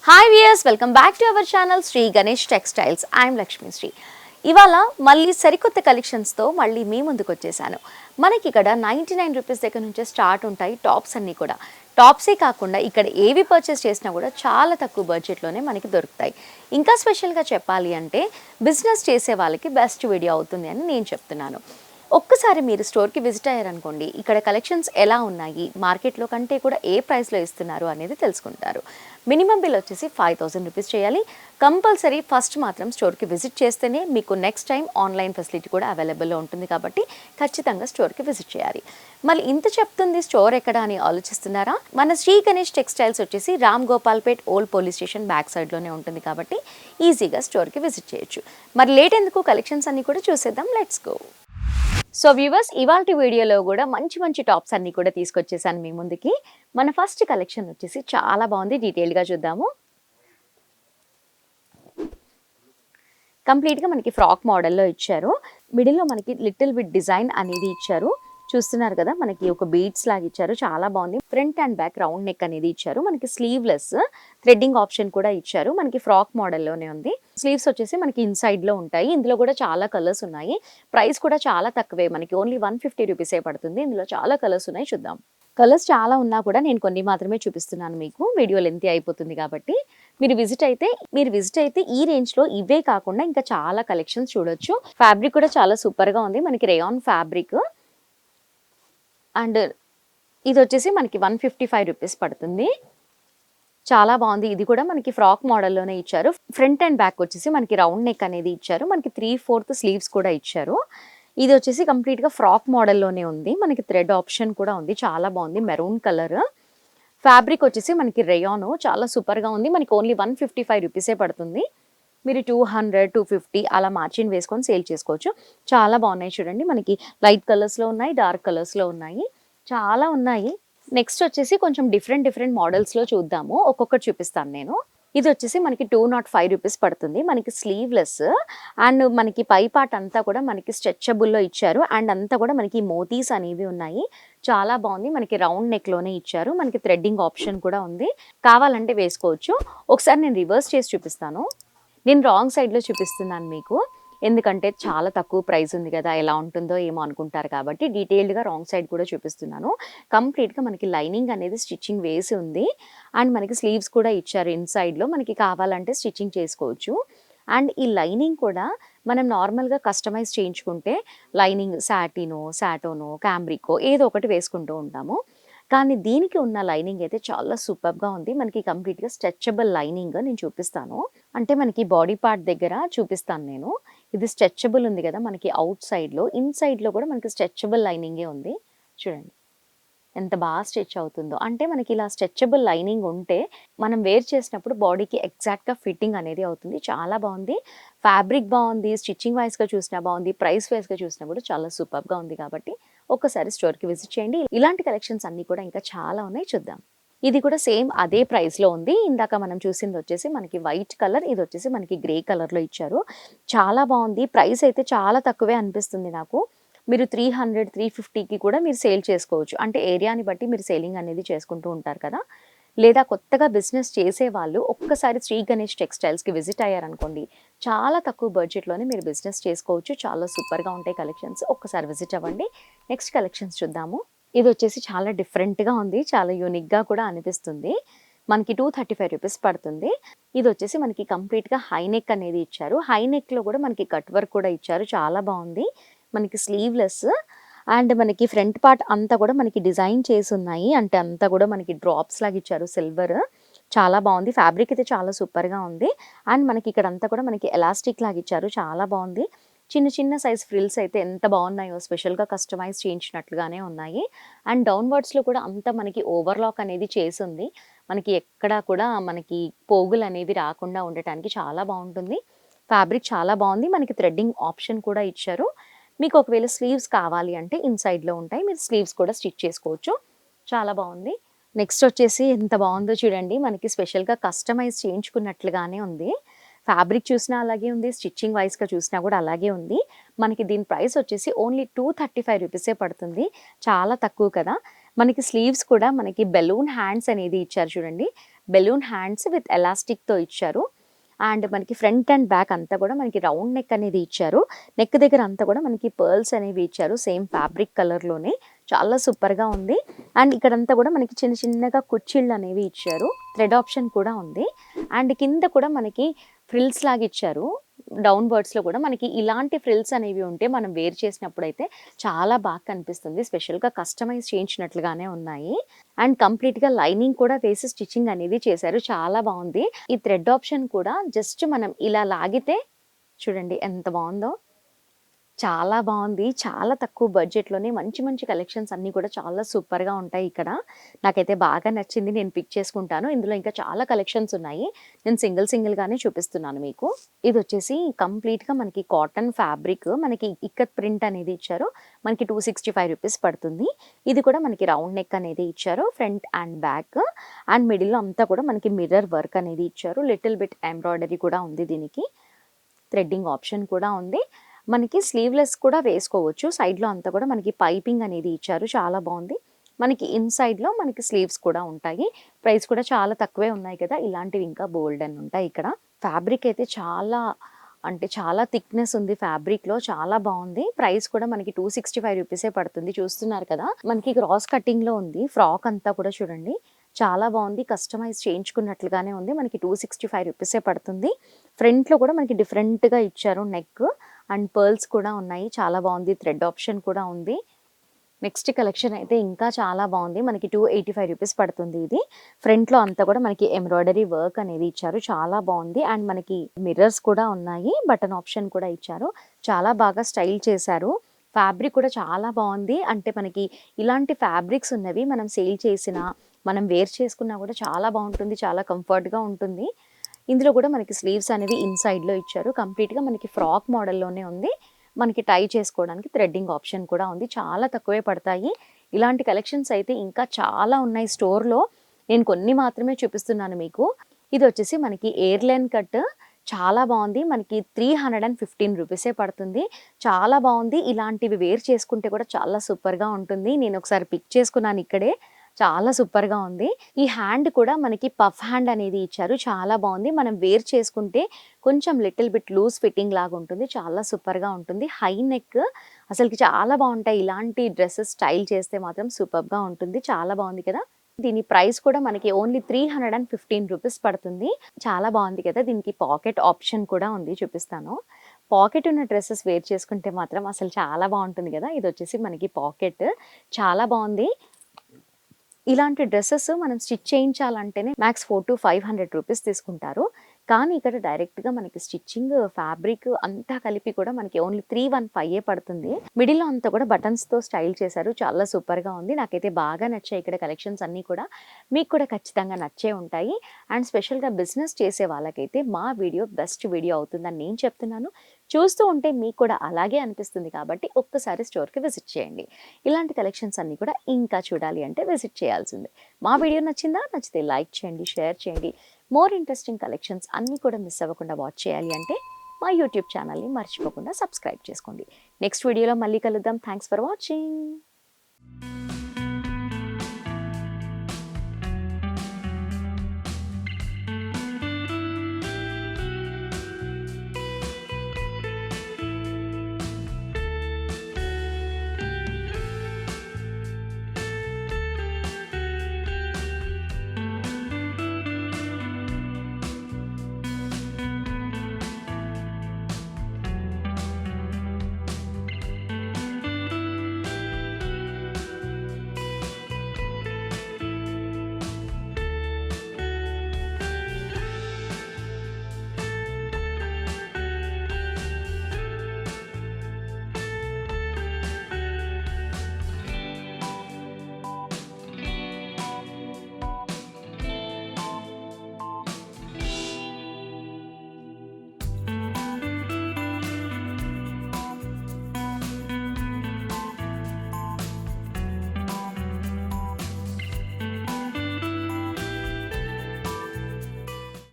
Hi viewers, welcome back to our channel Shri Ganesh textiles. I'm Lakshmi Shri. ఇవాళ మళ్ళీ సరికొత్త కలెక్షన్స్తో మళ్ళీ మీ ముందుకు వచ్చేసాను. మనకి ఇక్కడ 99 రూపీస్ దగ్గర నుంచే స్టార్ట్ ఉంటాయి టాప్స్ అన్నీ కూడా. టాప్సే కాకుండా ఇక్కడ ఏవి పర్చేస్ చేసినా కూడా చాలా తక్కువ బడ్జెట్లోనే మనకి దొరుకుతాయి. ఇంకా స్పెషల్గా చెప్పాలి అంటే బిజినెస్ చేసే వాళ్ళకి బెస్ట్ వీడియో అవుతుంది అని నేను చెప్తున్నాను. ఒక్కసారి మీరు స్టోర్కి విజిట్ అయ్యారనుకోండి, ఇక్కడ కలెక్షన్స్ ఎలా ఉన్నాయి, మార్కెట్లో కంటే కూడా ఏ ప్రైస్లో ఇస్తున్నారు అనేది తెలుసుకుంటారు. మినిమం బిల్ వచ్చేసి 5000 రూపీస్ చేయాలి. కంపల్సరీ ఫస్ట్ మాత్రం స్టోర్కి విజిట్ చేస్తేనే మీకు నెక్స్ట్ టైం ఆన్లైన్ ఫెసిలిటీ కూడా అవైలబుల్లో ఉంటుంది కాబట్టి ఖచ్చితంగా స్టోర్కి విజిట్ చేయాలి. మళ్ళీ ఇంత చెప్తుంది స్టోర్ ఎక్కడ అని ఆలోచిస్తున్నారా? మన శ్రీ గణేష్ టెక్స్టైల్స్ వచ్చేసి Ram Gopalpet old police station back సైడ్లోనే ఉంటుంది కాబట్టి ఈజీగా స్టోర్కి విజిట్ చేయొచ్చు. మరి లేట్ ఎందుకు, కలెక్షన్స్ అన్నీ కూడా చూసేద్దాం. Let's go. సో వ్యూవర్స్, ఇవాల్టి వీడియోలో కూడా మంచి మంచి టాప్స్ అన్నీ కూడా తీసుకొచ్చేసాను మీ ముందుకి. మన ఫస్ట్ కలెక్షన్ వచ్చేసి చాలా బాగుంది, డీటెయిల్గా చూద్దాము. కంప్లీట్గా మనకి ఫ్రాక్ మోడల్లో ఇచ్చారు. మిడిల్లో మనకి లిటిల్ బిట్ డిజైన్ అనేది ఇచ్చారు. చూస్తున్నారు కదా, మనకి ఒక బీడ్స్ లాగా ఇచ్చారు, చాలా బాగుంది. Front and back round neck అనేది ఇచ్చారు. మనకి స్లీవ్లెస్ థ్రెడ్డింగ్ ఆప్షన్ కూడా ఇచ్చారు. మనకి ఫ్రాక్ మోడల్లోనే ఉంది. స్లీవ్స్ వచ్చేసి మనకి ఇన్సైడ్ లో ఉంటాయి. ఇందులో కూడా చాలా కలర్స్ ఉన్నాయి. ప్రైస్ కూడా చాలా తక్కువే, మనకి ఓన్లీ 150 రూపీసే పడుతుంది. ఇందులో చాలా కలర్స్ ఉన్నాయి, చూద్దాం. కలర్స్ చాలా ఉన్నా కూడా నేను కొన్ని మాత్రమే చూపిస్తున్నాను మీకు, వీడియో లెంత్ అయిపోతుంది కాబట్టి. మీరు విజిట్ అయితే ఈ రేంజ్ లో ఇవే కాకుండా ఇంకా చాలా కలెక్షన్స్ చూడొచ్చు. ఫ్యాబ్రిక్ కూడా చాలా సూపర్ గా ఉంది. మనకి రేయాన్ ఫ్యాబ్రిక్ అండ్ ఇది వచ్చేసి మనకి 155 రూపీస్ పడుతుంది. చాలా బాగుంది. ఇది కూడా మనకి ఫ్రాక్ మోడల్లోనే ఇచ్చారు. ఫ్రంట్ అండ్ బ్యాక్ వచ్చేసి మనకి రౌండ్ నెక్ అనేది ఇచ్చారు. మనకి 3/4 స్లీవ్స్ కూడా ఇచ్చారు. ఇది వచ్చేసి కంప్లీట్గా ఫ్రాక్ మోడల్లోనే ఉంది. మనకి థ్రెడ్ ఆప్షన్ కూడా ఉంది, చాలా బాగుంది. మెరూన్ కలర్ ఫ్యాబ్రిక్ వచ్చేసి మనకి రేయాన్, చాలా సూపర్గా ఉంది. మనకి ఓన్లీ 155 రూపీసే పడుతుంది. మీరు 200, 250 అలా మార్జిన్ వేసుకొని సేల్ చేసుకోవచ్చు. చాలా బాగున్నాయి చూడండి. మనకి లైట్ కలర్స్లో ఉన్నాయి, డార్క్ కలర్స్లో ఉన్నాయి, చాలా ఉన్నాయి. నెక్స్ట్ వచ్చేసి కొంచెం డిఫరెంట్ మోడల్స్లో చూద్దాము. ఒక్కొక్కటి చూపిస్తాను నేను. ఇది వచ్చేసి మనకి 205 రూపీస్ పడుతుంది. మనకి స్లీవ్లెస్ అండ్ మనకి పై పార్ట్ అంతా కూడా మనకి స్ట్రెచబుల్లో ఇచ్చారు. అండ్ అంతా కూడా మనకి మోతీస్ అనేవి ఉన్నాయి. చాలా బాగుంది. మనకి రౌండ్ నెక్లోనే ఇచ్చారు. మనకి థ్రెడ్డింగ్ ఆప్షన్ కూడా ఉంది, కావాలంటే వేసుకోవచ్చు. ఒకసారి నేను రివర్స్ చేసి చూపిస్తాను. నేను రాంగ్ సైడ్లో చూపిస్తున్నాను మీకు, ఎందుకంటే చాలా తక్కువ ప్రైస్ ఉంది కదా, ఎలా ఉంటుందో ఏమో అనుకుంటారు కాబట్టి డీటెయిల్డ్గా రాంగ్ సైడ్ కూడా చూపిస్తున్నాను. కంప్లీట్గా మనకి లైనింగ్ అనేది స్టిచ్చింగ్ వేసి ఉంది. అండ్ మనకి స్లీవ్స్ కూడా ఇచ్చారు ఇన్సైడ్లో, మనకి కావాలంటే స్టిచ్చింగ్ చేసుకోవచ్చు. అండ్ ఈ లైనింగ్ కూడా మనం నార్మల్గా కస్టమైజ్ చేయించుకుంటే లైనింగ్ సాటోనో క్యాంబ్రికో ఏదో ఒకటి వేసుకుంటూ ఉంటాము. కానీ దీనికి ఉన్న లైనింగ్ అయితే చాలా సూపర్గా ఉంది. మనకి కంప్లీట్గా స్ట్రెచబుల్ లైనింగ్ నేను చూపిస్తాను. అంటే మనకి బాడీ పార్ట్ దగ్గర చూపిస్తాను నేను. ఇది స్ట్రెచబుల్ ఉంది కదా మనకి అవుట్ సైడ్లో, ఇన్సైడ్లో కూడా మనకి స్ట్రెచబుల్ లైనింగే ఉంది. చూడండి ఎంత బాగా స్ట్రెచ్ అవుతుందో. అంటే మనకి ఇలా స్ట్రెచబుల్ లైనింగ్ ఉంటే మనం వేర్ చేసినప్పుడు బాడీకి ఎగ్జాక్ట్గా ఫిట్టింగ్ అనేది అవుతుంది. చాలా బాగుంది. ఫ్యాబ్రిక్ బాగుంది, స్టిచ్చింగ్ వైజ్గా చూసినా బాగుంది, ప్రైస్ వైజ్గా చూసినా కూడా చాలా సూపర్గా ఉంది. కాబట్టి ఒక్కసారి స్టోర్కి విజిట్ చేయండి. ఇలాంటి కలెక్షన్స్ అన్నీ కూడా ఇంకా చాలా ఉన్నాయి, చూద్దాం. ఇది కూడా సేమ్ అదే ప్రైస్లో ఉంది. ఇందాక మనం చూసింది వచ్చేసి మనకి వైట్ కలర్, ఇది వచ్చేసి మనకి గ్రే కలర్లో ఇచ్చారు. చాలా బాగుంది. ప్రైస్ అయితే చాలా తక్కువే అనిపిస్తుంది నాకు. మీరు 300, 350కి కూడా మీరు సేల్ చేసుకోవచ్చు. అంటే ఏరియాని బట్టి మీరు సేలింగ్ అనేది చేసుకుంటూ ఉంటారు కదా. లేదా కొత్తగా బిజినెస్ చేసే వాళ్ళు ఒక్కసారి శ్రీ గణేష్ టెక్స్టైల్స్కి విజిట్ అయ్యారనుకోండి, చాలా తక్కువ బడ్జెట్లోనే మీరు బిజినెస్ చేసుకోవచ్చు. చాలా సూపర్గా ఉంటాయి కలెక్షన్స్. ఒక్కసారి విజిట్ అవ్వండి. నెక్స్ట్ కలెక్షన్స్ చూద్దాము. ఇది వచ్చేసి చాలా డిఫరెంట్గా ఉంది, చాలా యూనిక్గా కూడా అనిపిస్తుంది. మనకి 235 రూపీస్ పడుతుంది. ఇది వచ్చేసి మనకి కంప్లీట్గా హై నెక్ అనేది ఇచ్చారు. హై నెక్లో కూడా మనకి కట్ వర్క్ కూడా ఇచ్చారు, చాలా బాగుంది. మనకి స్లీవ్లెస్ అండ్ మనకి ఫ్రంట్ పార్ట్ అంతా కూడా మనకి డిజైన్ చేసి ఉన్నాయి. అంటే అంతా కూడా మనకి డ్రాప్స్ లాగా ఇచ్చారు, సిల్వర్, చాలా బాగుంది. ఫ్యాబ్రిక్ అయితే చాలా సూపర్గా ఉంది. అండ్ మనకి ఇక్కడ అంతా కూడా మనకి ఎలాస్టిక్ లాగా ఇచ్చారు, చాలా బాగుంది. చిన్న సైజ్ ఫ్రిల్స్ అయితే ఎంత బాగున్నాయో, స్పెషల్గా కస్టమైజ్ చేయించినట్లుగానే ఉన్నాయి. అండ్ డౌన్వర్డ్స్లో కూడా అంతా మనకి ఓవర్లాక్ అనేది చేసి ఉంది. మనకి ఎక్కడా కూడా మనకి పోగులు అనేవి రాకుండా ఉండటానికి చాలా బాగుంటుంది. ఫ్యాబ్రిక్ చాలా బాగుంది. మనకి థ్రెడ్డింగ్ ఆప్షన్ కూడా ఇచ్చారు. మీకు ఒకవేళ స్లీవ్స్ కావాలి అంటే ఇన్సైడ్లో ఉంటాయి, మీరు స్లీవ్స్ కూడా స్టిచ్ చేసుకోవచ్చు. చాలా బాగుంది. నెక్స్ట్ వచ్చేసి ఎంత బాగుందో చూడండి. మనకి స్పెషల్గా కస్టమైజ్ చేయించుకున్నట్లుగానే ఉంది. ఫ్యాబ్రిక్ చూసినా అలాగే ఉంది, స్టిచ్చింగ్ వైజ్గా చూసినా కూడా అలాగే ఉంది. మనకి దీని ప్రైస్ వచ్చేసి ఓన్లీ 235 రూపీసే పడుతుంది. చాలా తక్కువ కదా. మనకి స్లీవ్స్ కూడా మనకి బెలూన్ హ్యాండ్స్ అనేది ఇచ్చారు చూడండి. బెలూన్ హ్యాండ్స్ విత్ ఎలాస్టిక్‌తో ఇచ్చారు. అండ్ మనకి ఫ్రంట్ అండ్ బ్యాక్ అంతా కూడా మనకి రౌండ్ నెక్ అనేది ఇచ్చారు. నెక్ దగ్గర అంతా కూడా మనకి పర్ల్స్ అనేవి ఇచ్చారు. సేమ్ ఫ్యాబ్రిక్ కలర్‌లోనే చాలా సూపర్‌గా ఉంది. అండ్ ఇక్కడంతా కూడా మనకి చిన్న చిన్నగా కుచ్చిళ్ళు అనేవి ఇచ్చారు. థ్రెడ్ ఆప్షన్ కూడా ఉంది. అండ్ కింద కూడా మనకి ఫ్రిల్స్ లాగా ఇచ్చారు. డౌన్ వర్డ్స్‌లో కూడా మనకి ఇలాంటి ఫ్రిల్స్ అనేవి ఉంటే మనం వేర్ చేసినప్పుడైతే చాలా బాగా కనిపిస్తుంది. స్పెషల్‌గా కస్టమైజ్ చేయించినట్లుగానే ఉన్నాయి. అండ్ కంప్లీట్‌గా లైనింగ్ కూడా వేసి స్టిచ్చింగ్ అనేది చేశారు. చాలా బావుంది. ఈ థ్రెడ్ ఆప్షన్ కూడా జస్ట్ మనం ఇలా లాగితే చూడండి ఎంత బావుందో. చాలా బావుంది. చాలా తక్కువ బడ్జెట్‌లోనే మంచి మంచి కలెక్షన్స్ అన్నీ కూడా చాలా సూపర్‌గా ఉంటాయి ఇక్కడ. నాకైతే బాగా నచ్చింది. నేను పిక్ చేసుకుంటాను. ఇందులో ఇంకా చాలా కలెక్షన్స్ ఉన్నాయి. నేను సింగిల్‌గానే చూపిస్తున్నాను మీకు. ఇదొచ్చేసి కంప్లీట్‌గా మనకి కాటన్ ఫ్యాబ్రిక్. మనకి ఇక్కత్ ప్రింట్ అనేది ఇచ్చారు. మనకి రూ. 265 పడుతుంది. ఇది కూడా మనకి రౌండ్ నెక్ అనేది ఇచ్చారు. ఫ్రంట్ అండ్ బ్యాక్ అండ్ మిడిల్‌లో అంతా కూడా మనకి మిర్రర్ వర్క్ అనేది ఇచ్చారు. లిటిల్ బిట్ ఎంబ్రాయిడరీ కూడా ఉంది దీనికి. థ్రెడ్డింగ్ ఆప్షన్ కూడా ఉంది. మనకి స్లీవ్‌లెస్ కూడా వేసుకోవచ్చు. సైడ్‌లో అంతా కూడా మనకి పైపింగ్ అనేది ఇచ్చారు. చాలా బావుంది. మనకి ఇన్‌సైడ్‌లో మనకి స్లీవ్స్ కూడా ఉంటాయి. ప్రైస్ కూడా చాలా తక్కువే ఉన్నాయి కదా! ఇలాంటివి ఇంకా బోలెడన్ని ఉంటాయి ఇక్కడ. ఫ్యాబ్రిక్ అయితే చాలా అంటే చాలా థిక్‌నెస్ ఉంది ఫ్యాబ్రిక్‌లో. చాలా బావుంది. ప్రైస్ కూడా మనకి రూ. 265 పడుతుంది. చూస్తున్నారు కదా! మనకి క్రాస్ కటింగ్‌లో ఉంది. ఫ్రాక్ అంతా కూడా చూడండి. చాలా బావుంది. కస్టమైజ్ చేయించుకున్నట్లుగానే ఉంది. మనకి రూ. 265 పడుతుంది. ఫ్రంట్‌లో కూడా మనకి డిఫరెంట్‌గా ఇచ్చారు నెక్ అండ్ పర్ల్స్ కూడా ఉన్నాయి. చాలా బావుంది. థ్రెడ్ ఆప్షన్ కూడా ఉంది. నెక్స్ట్ కలెక్షన్ అయితే ఇంకా చాలా బావుంది. మనకి రూ. 285 పడుతుంది ఇది. ఫ్రంట్‌లో అంతా కూడా మనకి ఎంబ్రాయిడరీ వర్క్ అనేది ఇచ్చారు. చాలా బావుంది. అండ్ మనకి మిర్రర్స్ కూడా ఉన్నాయి. బటన్ ఆప్షన్ కూడా ఇచ్చారు. చాలా బాగా స్టైల్ చేశారు. ఫ్యాబ్రిక్ కూడా చాలా బావుంది. అంటే మనకి ఇలాంటి ఫ్యాబ్రిక్స్ ఉన్నవి మనం సేల్ చేసినా, మనం వేర్ చేసుకున్నా కూడా చాలా బావుంటుంది. చాలా కంఫర్ట్‌గా ఉంటుంది. ఇందులో కూడా మనకి స్లీవ్స్ అనేవి ఇన్‌సైడ్‌లో ఇచ్చారు. కంప్లీట్‌గా మనకి ఫ్రాక్ మోడల్‌లోనే ఉంది. మనకి టై చేసుకోవడానికి థ్రెడ్డింగ్ ఆప్షన్ కూడా ఉంది. చాలా తక్కువే పడతాయి. ఇలాంటి కలెక్షన్స్ అయితే ఇంకా చాలా ఉన్నాయి స్టోర్‌లో. నేను కొన్ని మాత్రమే చూపిస్తున్నాను మీకు. ఇదొచ్చేసి మనకి ఎయిర్‌లైన్ కట్ చాలా బావుంది. మనకి రూ. 315 పడుతుంది. చాలా బావుంది. ఇలాంటివి వేర్ చేసుకుంటే కూడా చాలా సూపర్‌గా ఉంటుంది. నేను ఒకసారి పిక్ చేసుకున్నాను ఇక్కడే. చాలా సూపర్‌గా ఉంది. ఈ హ్యాండ్ కూడా మనకి పఫ్ హ్యాండ్ అనేది ఇచ్చారు. చాలా బావుంది. మనం వేర్ చేసుకుంటే కొంచెం లిటిల్ బిట్ లూజ్ ఫిట్టింగ్ లాగా ఉంటుంది. చాలా సూపర్‌గా ఉంటుంది. హై నెక్ అసలకి చాలా బావుంటాయి. ఇలాంటి డ్రెసెస్ స్టైల్ చేస్తే మాత్రం సూపర్బ్‌గా ఉంటుంది. చాలా బావుంది కదా! దీని ప్రైస్ కూడా మనకి ఓన్లీ రూ. 315 పడుతుంది. చాలా బావుంది కదా! దీనికి పాకెట్ ఆప్షన్ కూడా ఉంది. చూపిస్తాను. పాకెట్ ఉన్న డ్రెసెస్ వేర్ చేసుకుంటే మాత్రం అసలు చాలా బావుంటుంది కదా! ఇదొచ్చేసి మనకి పాకెట్. చాలా బావుంది. ఇలాంటి డ్రెసెస్ మనం స్టిచ్ చేయించాలంటేనే మ్యాక్స్ రూ. 400-500 తీసుకుంటారు. కానీ ఇక్కడ డైరెక్ట్‌గా మనకి స్టిచ్చింగ్, ఫ్యాబ్రిక్ అంతా కలిపి కూడా మనకి ఓన్లీ 315 పడుతుంది. మిడిల్‌లో అంతా కూడా బటన్స్‌తో స్టైల్ చేశారు. చాలా సూపర్‌గా ఉంది. నాకైతే బాగా నచ్చాయి ఇక్కడ కలెక్షన్స్ అన్నీ కూడా. మీకు కూడా ఖచ్చితంగా నచ్చే ఉంటాయి. అండ్ స్పెషల్‌గా బిజినెస్ చేసే వాళ్ళకైతే మా వీడియో బెస్ట్ వీడియో అవుతుందని నేను చెప్తున్నాను. చూస్తూ ఉంటే మీకు కూడా అలాగే అనిపిస్తుంది కాబట్టి ఒక్కసారి స్టోర్‌కి విజిట్ చేయండి. ఇలాంటి కలెక్షన్స్ అన్నీ కూడా ఇంకా చూడాలి అంటే విజిట్ చేయాల్సిందే. మా వీడియో నచ్చిందా? నచ్చితే లైక్ చేయండి, షేర్ చేయండి. మోర్ ఇంట్రెస్టింగ్ కలెక్షన్స్ అన్నీ కూడా మిస్ అవ్వకుండా వాచ్ చేయాలి అంటే మా యూట్యూబ్ ఛానల్‌ని మర్చిపోకుండా సబ్స్క్రైబ్ చేసుకోండి. నెక్స్ట్ వీడియోలో మళ్ళీ కలుద్దాం. Thanks for watching.